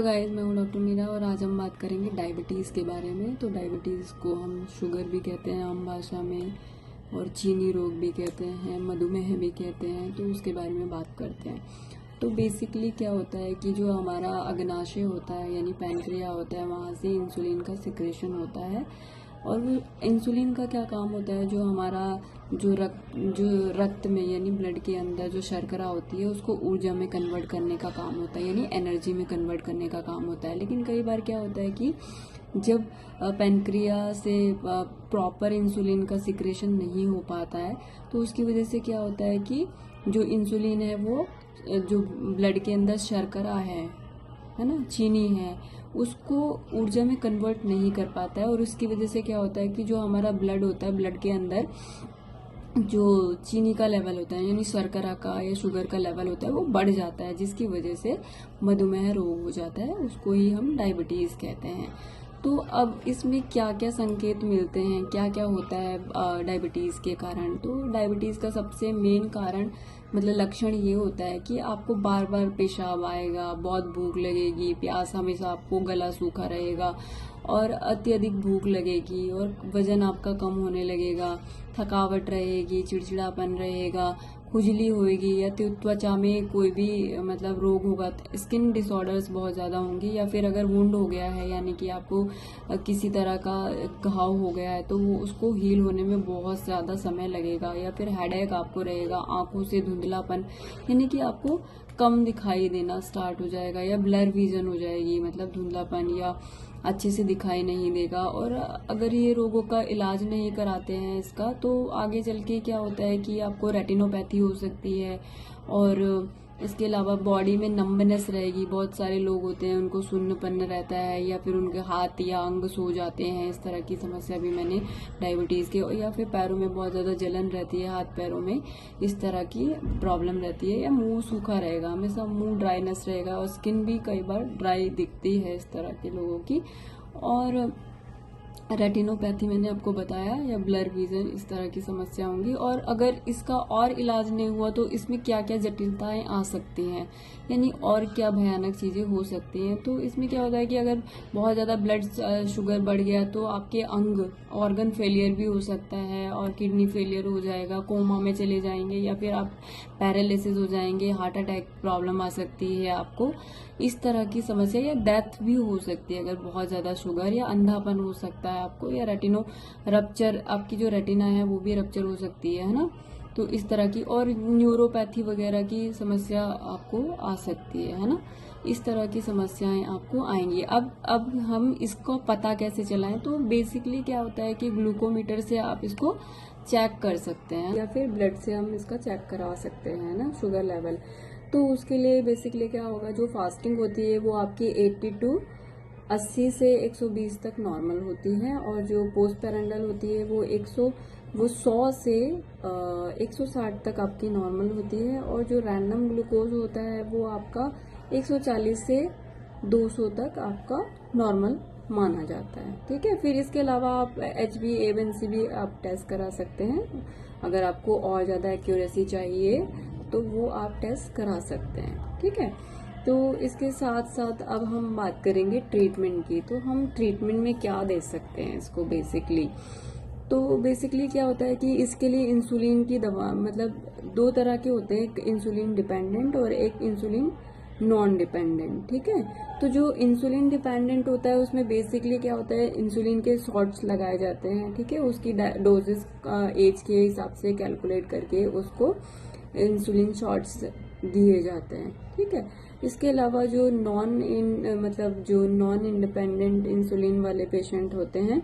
तो गाइस, मैं हूँ डॉक्टर मीरा और आज हम बात करेंगे डायबिटीज़ के बारे में। तो डायबिटीज़ को हम शुगर भी कहते हैं आम भाषा में, और चीनी रोग भी कहते हैं, मधुमेह भी कहते हैं। तो उसके बारे में बात करते हैं। तो बेसिकली क्या होता है कि जो हमारा अग्नाशय होता है यानी पैनक्रिया होता है, वहाँ से इंसुलिन का सिक्रेशन होता है। और वो इंसुलिन का क्या काम होता है, जो हमारा जो रक्त में यानी ब्लड के अंदर जो शर्करा होती है उसको ऊर्जा में कन्वर्ट करने का काम होता है, यानी एनर्जी में कन्वर्ट करने का काम होता है। लेकिन कई बार क्या होता है कि जब पैनक्रिया से प्रॉपर इंसुलिन का सिक्रेशन नहीं हो पाता है, तो उसकी वजह से क्या होता है कि जो इंसुलिन है वो जो ब्लड के अंदर शर्करा है ना, चीनी है, उसको ऊर्जा में कन्वर्ट नहीं कर पाता है। और उसकी वजह से क्या होता है कि जो हमारा ब्लड होता है, ब्लड के अंदर जो चीनी का लेवल होता है यानी शर्करा का या शुगर का लेवल होता है वो बढ़ जाता है, जिसकी वजह से मधुमेह रोग हो जाता है। उसको ही हम डायबिटीज़ कहते हैं। तो अब इसमें क्या क्या संकेत मिलते हैं, क्या क्या होता है डायबिटीज़ के कारण। तो डायबिटीज़ का सबसे मेन कारण मतलब लक्षण ये होता है कि आपको बार बार पेशाब आएगा, बहुत भूख लगेगी, प्यास हमेशा, आपको गला सूखा रहेगा और अत्यधिक भूख लगेगी, और वजन आपका कम होने लगेगा, थकावट रहेगी, चिड़चिड़ापन रहेगा, खुजली होएगी, या त्वचा में कोई भी मतलब रोग होगा, स्किन डिसऑर्डर्स बहुत ज़्यादा होंगे, या फिर अगर वुंड हो गया है यानी कि आपको किसी तरह का घाव हो गया है तो वो उसको हील होने में बहुत ज़्यादा समय लगेगा, या फिर हेडेक आपको रहेगा, आंखों से धुंधलापन यानी कि आपको कम दिखाई देना स्टार्ट हो जाएगा, या ब्लर विजन हो जाएगी, मतलब धुंधलापन, या अच्छे से दिखाई नहीं देगा। और अगर ये रोगों का इलाज नहीं कराते हैं इसका, तो आगे चल के क्या होता है कि आपको रेटिनोपैथी हो सकती है, और इसके अलावा बॉडी में नंबनेस रहेगी। बहुत सारे लोग होते हैं उनको शून्यपन रहता है, या फिर उनके हाथ या अंग सो जाते हैं, इस तरह की समस्या भी मैंने डायबिटीज़ के, या फिर पैरों में बहुत ज़्यादा जलन रहती है, हाथ पैरों में इस तरह की प्रॉब्लम रहती है, या मुंह सूखा रहेगा, हमेशा मुंह ड्राइनेस रहेगा, और स्किन भी कई बार ड्राई दिखती है इस तरह के लोगों की। और रेटिनोपैथी मैंने आपको बताया, या ब्लर विजन, इस तरह की समस्या होंगी। और अगर इसका और इलाज नहीं हुआ तो इसमें क्या क्या जटिलताएं आ सकती हैं, यानी और क्या भयानक चीज़ें हो सकती हैं। तो इसमें क्या होता है कि अगर बहुत ज़्यादा ब्लड शुगर बढ़ गया तो आपके अंग ऑर्गन फेलियर भी हो सकता है, और किडनी फेलियर हो जाएगा, कोमा में चले जाएंगे, या फिर आप पैरालिसिस हो जाएंगे, हार्ट अटैक प्रॉब्लम आ सकती है आपको, इस तरह की समस्या, या डेथ भी हो सकती है अगर बहुत ज़्यादा शुगर, या अंधापन हो सकता है आपको, या रेटिनो रप्चर, आपकी जो रेटिना है वो भी रप्चर हो सकती है ना। तो इस तरह की, और न्यूरोपैथी वगैरह की समस्या आपको आ सकती है ना। इस तरह की समस्याएं आपको आएंगी। अब हम इसको पता कैसे चलाएं। तो बेसिकली क्या होता है कि ग्लूकोमीटर से आप इसको चेक कर सकते हैं, या फिर ब्लड से हम इसका चेक करा सकते हैं ना, शुगर लेवल। तो उसके लिए बेसिकली क्या होगा, जो फास्टिंग होती है वो आपकी 80 टू 80 से 120 तक नॉर्मल होती है, और जो पोस्ट पैरेंडल होती है वो 100 से 160 तक आपकी नॉर्मल होती है, और जो रैंडम ग्लूकोज होता है वो आपका 140 से 200 तक आपका नॉर्मल माना जाता है। ठीक है। फिर इसके अलावा आप HbA1c भी आप टेस्ट करा सकते हैं, अगर आपको और ज़्यादा एक्यूरेसी चाहिए तो वो आप टेस्ट करा सकते हैं। ठीक है। तो इसके साथ साथ अब हम बात करेंगे ट्रीटमेंट की। तो हम ट्रीटमेंट में क्या दे सकते हैं इसको बेसिकली। तो बेसिकली क्या होता है कि इसके लिए इंसुलिन की दवा, मतलब दो तरह के होते हैं, एक इंसुलिन डिपेंडेंट और एक इंसुलिन नॉन डिपेंडेंट। ठीक है। तो जो इंसुलिन डिपेंडेंट होता है उसमें बेसिकली क्या होता है, इंसुलिन के शॉट्स लगाए जाते हैं। ठीक है। उसकी डोजेस एज के हिसाब से कैलकुलेट करके उसको इंसुलिन शॉट्स दिए जाते हैं। ठीक है। इसके अलावा जो नॉन इंडिपेंडेंट इंसुलिन वाले पेशेंट होते हैं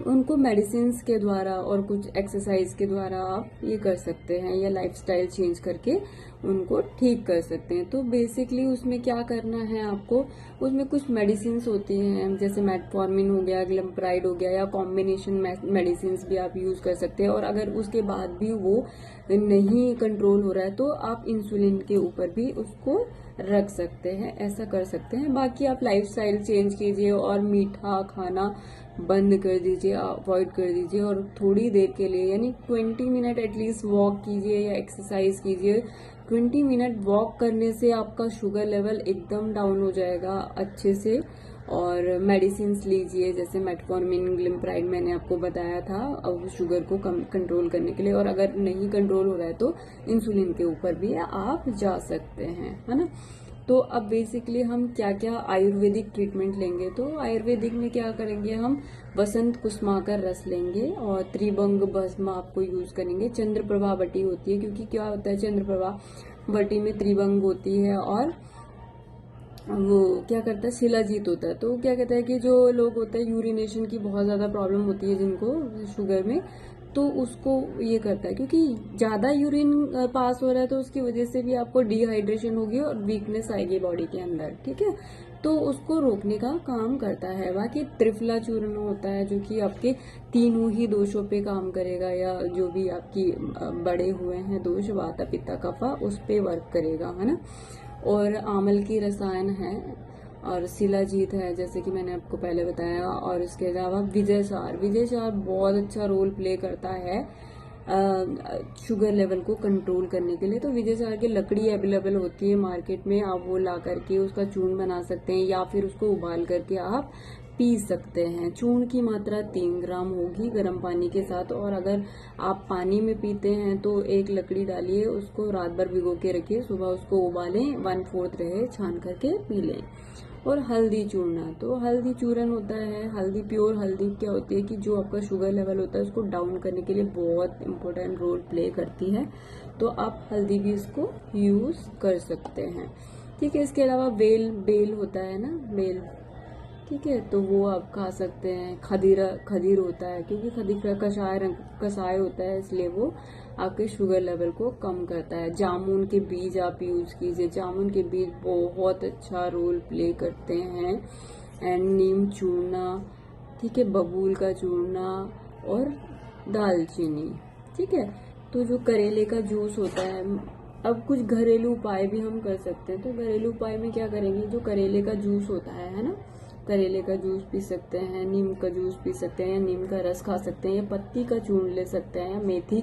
उनको मेडिसिन के द्वारा और कुछ एक्सरसाइज के द्वारा आप ये कर सकते हैं, या लाइफस्टाइल चेंज करके उनको ठीक कर सकते हैं। तो बेसिकली उसमें क्या करना है आपको, उसमें कुछ मेडिसिन होती हैं, जैसे मेटफॉर्मिन हो गया, ग्लिम्प्राइड हो गया, या कॉम्बिनेशन मेडिसिन भी आप यूज कर सकते हैं। और अगर उसके बाद भी वो नहीं कंट्रोल हो रहा है तो आप इंसुलिन के ऊपर भी उसको रख सकते हैं, ऐसा कर सकते हैं। बाकी आप लाइफस्टाइल चेंज कीजिए, और मीठा खाना बंद कर दीजिए, अवॉइड कर दीजिए, और थोड़ी देर के लिए यानी 20 मिनट एटलीस्ट वॉक कीजिए या एक्सरसाइज कीजिए 20 मिनट वॉक करने से आपका शुगर लेवल एकदम डाउन हो जाएगा अच्छे से। और मेडिसिन लीजिए, जैसे मेटफॉर्मिन, ग्लिम्प्राइड मैंने आपको बताया था, अब शुगर को कंट्रोल करने के लिए। और अगर नहीं कंट्रोल हो रहा है तो इंसुलिन के ऊपर भी आप जा सकते हैं, है ना। तो अब बेसिकली हम क्या क्या आयुर्वेदिक ट्रीटमेंट लेंगे, तो आयुर्वेदिक में क्या करेंगे, हम वसंत कुसुमाकर रस लेंगे और त्रिभंग भस्म आपको यूज करेंगे। चंद्रप्रभा बटी होती है, क्योंकि क्या होता है, चंद्रप्रभा बटी में त्रिभंग होती है और वो क्या करता है, शिलाजीत होता है। तो क्या कहता है कि जो लोग होते हैं यूरिनेशन की बहुत ज्यादा प्रॉब्लम होती है जिनको शुगर में, तो उसको ये करता है, क्योंकि ज्यादा यूरिन पास हो रहा है तो उसकी वजह से भी आपको डिहाइड्रेशन होगी और वीकनेस आएगी बॉडी के अंदर, ठीक है। तो उसको रोकने का काम करता है। बाकी त्रिफला चूर्ण होता है जो कि आपके तीनों ही दोषों पे काम करेगा, या जो भी आपकी बड़े हुए हैं दोष, वाता पित्ता कफा, उस पे वर्क करेगा, है ना। और आमल की रसायन है और शिलाजीत है, जैसे कि मैंने आपको पहले बताया। और इसके अलावा विजय सार बहुत अच्छा रोल प्ले करता है शुगर लेवल को कंट्रोल करने के लिए। तो विजय सार की लकड़ी अवेलेबल होती है मार्केट में, आप वो ला करके उसका चूर्ण बना सकते हैं, या फिर उसको उबाल करके आप पी सकते हैं। चूर्ण की मात्रा 3 ग्राम होगी गर्म पानी के साथ। और अगर आप पानी में पीते हैं तो एक लकड़ी डालिए, उसको रात भर भिगो के रखिए, सुबह उसको उबालें, 1/4 रहे, छान करके पी लें। और हल्दी चूर्ण, तो हल्दी चूर्ण होता है, हल्दी प्योर हल्दी क्या होती है कि जो आपका शुगर लेवल होता है उसको डाउन करने के लिए बहुत इंपॉर्टेंट रोल प्ले करती है। तो आप हल्दी भी इसको यूज कर सकते हैं, ठीक है। इसके अलावा बेल होता है ना, बेल, ठीक है, तो वो आप खा सकते हैं। खदीर होता है, क्योंकि खदीर का कषाय होता है, इसलिए वो आपके शुगर लेवल को कम करता है। जामुन के बीज आप यूज कीजिए, जामुन के बीज बहुत अच्छा रोल प्ले करते हैं। एंड नीम चूर्णा, ठीक है, बबूल का चूर्णा और दालचीनी, ठीक है। तो जो करेले का जूस होता है, अब कुछ घरेलू उपाय भी हम कर सकते हैं। तो घरेलू उपाय में क्या करेंगे, जो करेले का जूस होता है ना, करेले का जूस पी सकते हैं, नीम का जूस पी सकते हैं, या नीम का रस खा सकते हैं, या पत्ती का चूर्ण ले सकते हैं, या मेथी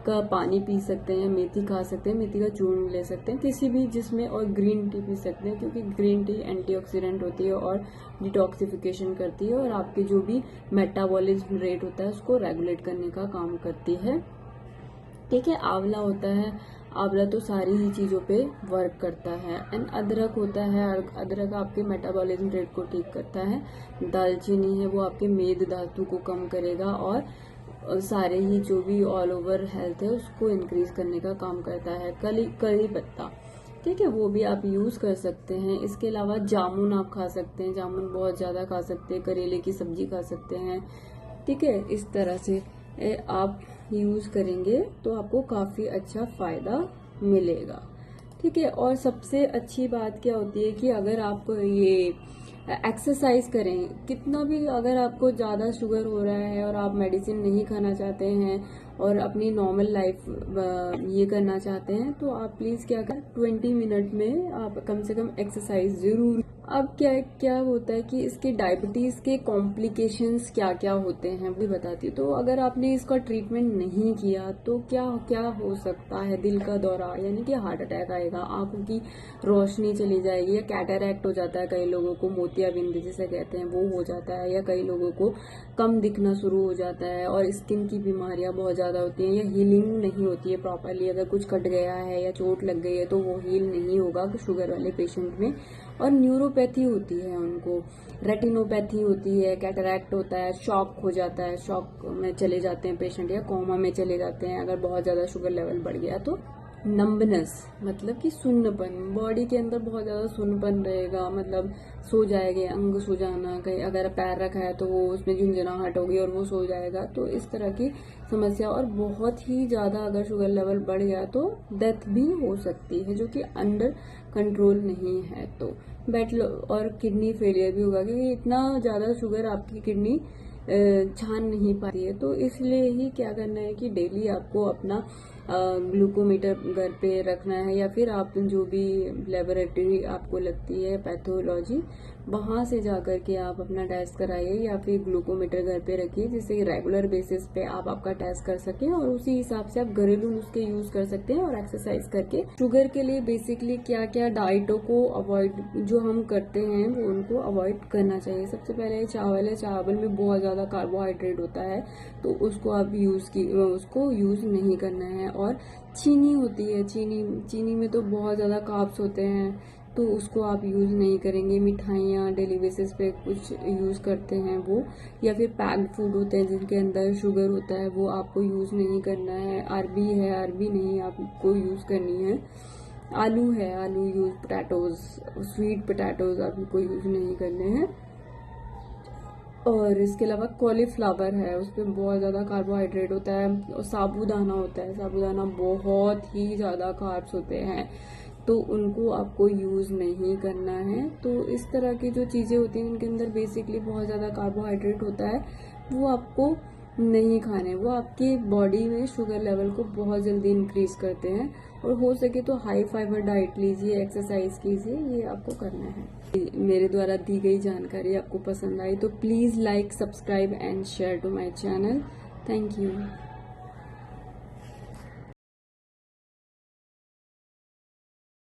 का पानी पी सकते हैं, मेथी खा सकते हैं, मेथी का चूर्ण ले सकते हैं, किसी भी जिसमें। और ग्रीन टी पी सकते हैं, क्योंकि ग्रीन टी एंटीऑक्सीडेंट होती है और डिटॉक्सिफिकेशन करती है, और आपके जो भी मेटाबॉलिज्म रेट होता है उसको रेगुलेट करने का काम करती है, ठीक है। आंवला होता है, आंवला तो सारी ही चीजों पे वर्क करता है। एंड अदरक होता है, अदरक आपके मेटाबॉलिज्म रेट को ठीक करता है। दालचीनी है, वो आपके मेद धातु को कम करेगा और सारे ही जो भी ऑल ओवर हेल्थ है उसको इंक्रीज करने का काम करता है। करी पत्ता, ठीक है, वो भी आप यूज कर सकते हैं। इसके अलावा जामुन आप खा सकते हैं, जामुन बहुत ज्यादा खा सकते हैं, करेले की सब्जी खा सकते हैं, ठीक है। इस तरह से आप यूज करेंगे तो आपको काफी अच्छा फायदा मिलेगा, ठीक है। और सबसे अच्छी बात क्या होती है कि अगर आप ये एक्सरसाइज करें, कितना भी, अगर आपको ज्यादा शुगर हो रहा है और आप मेडिसिन नहीं खाना चाहते हैं और अपनी नॉर्मल लाइफ ये करना चाहते हैं, तो आप प्लीज क्या करें, 20 मिनट में आप कम से कम एक्सरसाइज जरूर। अब क्या होता है कि इसके डायबिटीज के कॉम्प्लिकेशंस क्या क्या होते हैं वो बताती हूँ। तो अगर आपने इसका ट्रीटमेंट नहीं किया तो क्या क्या हो सकता है, दिल का दौरा यानी कि हार्ट अटैक आएगा, आंखों की रोशनी चली जाएगी, या कैटरैक्ट हो जाता है, कई लोगों को मोतियाबिंद जिसे कहते हैं वो हो जाता है, या कई लोगों को कम दिखना शुरू हो जाता है, और स्किन की बीमारियां बहुत ज्यादा होती हैं, या हीलिंग नहीं होती है प्रॉपरली। अगर कुछ कट गया है या चोट लग गई है तो वो हील नहीं होगा शुगर वाले पेशेंट में। और न्यूरोपैथी होती है, उनको रेटिनोपैथी होती है, कैटरैक्ट होता है, शॉक हो जाता है, शॉक में चले जाते हैं पेशेंट, या कोमा में चले जाते हैं अगर बहुत ज्यादा शुगर लेवल बढ़ गया तो। नंबनेस मतलब कि सुन्नपन, बॉडी के अंदर बहुत ज्यादा सुन्नपन रहेगा, मतलब सो जाएंगे, अंग सो जाना, कहीं अगर पैर रखा है तो वो उसमें झुंझुनाहट होगी और वो सो जाएगा, तो इस तरह की समस्या। और बहुत ही ज्यादा अगर शुगर लेवल बढ़ गया तो डेथ भी हो सकती है, जो कि अंडर कंट्रोल नहीं है। तो और किडनी फेलियर भी होगा, क्योंकि इतना ज्यादा शुगर आपकी किडनी छान नहीं पाती है। तो इसलिए ही क्या करना है कि डेली आपको अपना ग्लूकोमीटर घर पे रखना है, या फिर आप जो भी लेबोरेटरी आपको लगती है पैथोलॉजी, वहां से जाकर के आप अपना टेस्ट कराइए, या फिर ग्लूकोमीटर घर पे रखिए, जिससे रेगुलर बेसिस पे आप आपका टेस्ट कर सकें और उसी हिसाब से आप घरेलू नुस्खे यूज कर सकते हैं और एक्सरसाइज करके। शुगर के लिए बेसिकली क्या क्या डाइटों को अवॉइड जो हम करते हैं वो उनको अवॉइड करना चाहिए। सबसे पहले चावल है, चावल में बहुत ज्यादा कार्बोहाइड्रेट होता है, तो उसको आप उसको यूज नहीं करना है। और चीनी होती है, चीनी में तो बहुत ज्यादा कार्ब्स होते हैं, तो उसको आप यूज नहीं करेंगे। मिठाइयाँ डेली बेसिस पे कुछ यूज करते हैं वो, या फिर पैक्ड फूड होते हैं जिनके अंदर शुगर होता है, वो आपको यूज नहीं करना है। अरबी है, अरबी नहीं आपको यूज करनी है। आलू है, आलू यूज, पोटैटोज, स्वीट पोटैटोज आपको यूज नहीं करने हैं। और इसके अलावा कॉलीफ्लावर है, उसमें बहुत ज़्यादा कार्बोहाइड्रेट होता है। और साबूदाना होता है, साबूदाना बहुत ही ज़्यादा कार्ब्स होते हैं, तो उनको आपको यूज़ नहीं करना है। तो इस तरह की जो चीज़ें होती हैं उनके अंदर बेसिकली बहुत ज़्यादा कार्बोहाइड्रेट होता है, वो आपको नहीं खाने। वो आपकी बॉडी में शुगर लेवल को बहुत जल्दी इंक्रीज करते हैं। और हो सके तो हाई फाइबर डाइट लीजिए, एक्सरसाइज कीजिए, ये आपको करना है। मेरे द्वारा दी गई जानकारी आपको पसंद आई तो please like, subscribe and share to my channel. Thank you.